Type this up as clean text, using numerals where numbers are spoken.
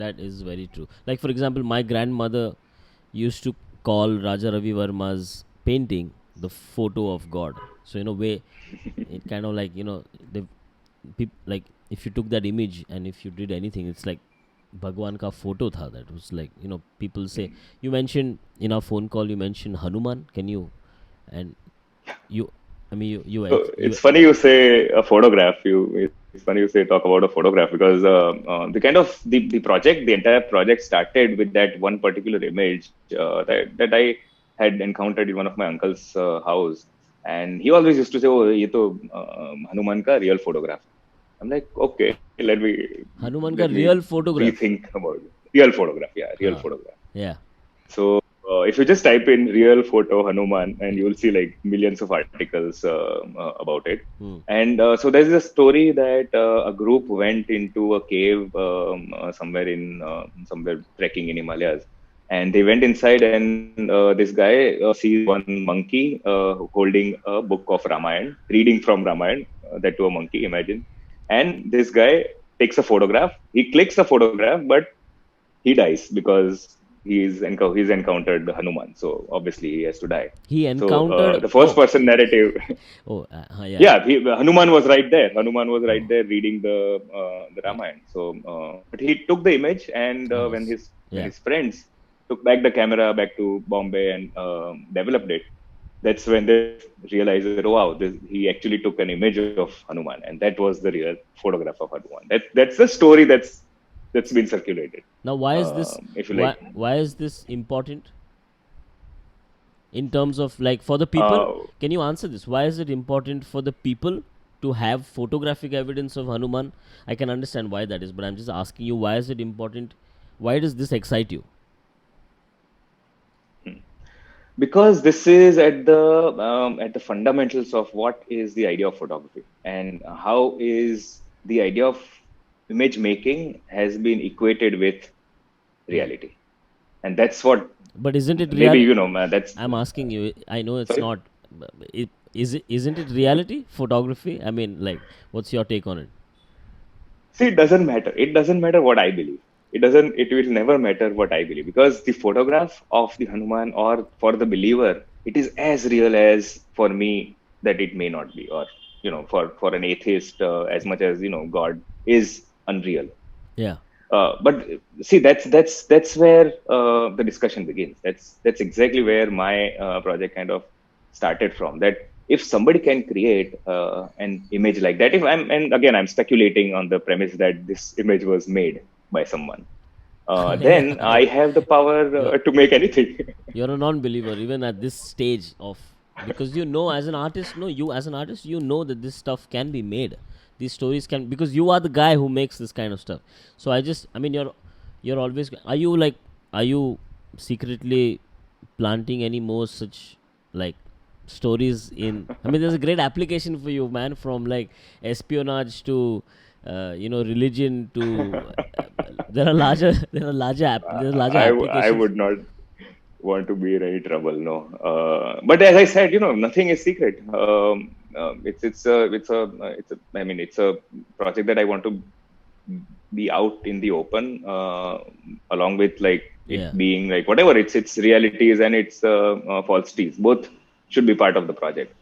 That is very true. Like for example, my grandmother used to call Raja Ravi Verma's painting the photo of God. So way it kind of like the like if you took that image and if you did anything, it's like Bhagwan ka photo tha. That was like people say, you mentioned in our phone call, you mentioned Hanuman. Can you and you I mean So it's funny you say a photograph. It's funny you say talk about a photograph because the kind of the project, the entire project started with that one particular image that I had encountered in one of my uncle's house, and he always used to say, "Oh, ये तो Hanuman का real photograph." I'm like, okay, Hanuman ka let me real photograph. rethink about it. Real photograph, yeah, real Huh. photograph. Yeah. So if you just type in real photo Hanuman, and you will see like millions of articles about it. Hmm. And so there's a story that a group went into a cave somewhere trekking in Himalayas, and they went inside, and this guy sees one monkey holding a book of Ramayana, reading from Ramayana, that to a monkey, imagine. And this guy takes a photograph. He clicks the photograph, but he dies because he's encountered Hanuman. So obviously he has to die. He So encountered. the first person narrative, Oh, yeah. yeah, Hanuman was right there. Hanuman was right Oh, there reading the yeah. Ramayana. So, but he took the image, and Oh, when yeah. his friends took back the camera back to Bombay and developed it, that's when they realized that, oh wow, he actually took an image of Hanuman, and that was the real photograph of Hanuman. That's the story that's been circulated. Now, If you like, why is this important in terms of like for the people? uh, Can you answer this? Why is it important for the people to have photographic evidence of Hanuman? I can understand why that is, but I'm just asking you, why is it important? Why does this excite you? because this is at the fundamentals of what is the idea of photography, and how is the idea of image making has been equated with Hmm. reality, and that's what But isn't it maybe real? that's I'm asking you. I know it's sorry. not. Isn't it reality photography? I mean, like, what's your take on it? See, it doesn't matter. It doesn't matter what I believe. It will never matter what I believe, because the photograph of the Hanuman, or for the believer, it is as real as for me that it may not be, or for an atheist, as much as God is unreal. Yeah. But see, that's where the discussion begins. That's exactly where my project kind of started from. That if somebody can create an image like that, if and again I'm speculating on the premise that this image was made by someone, then Yeah. I have the power You're to make anything. you're a non-believer even at this stage of, because as an artist, no, you as an artist, that this stuff can be made. These stories can, because you are the guy who makes this kind of stuff. So I mean, you're always, are you secretly planting any more such like stories in, I mean, there's a great application for you, man, from like espionage to religion to there's larger I applications. would not want to be in any trouble. No, but as I said, nothing is secret. I mean, it's a project that I want to be out in the open, along with like it Yeah. being like whatever it's realities and its falsities. Both should be part of the project.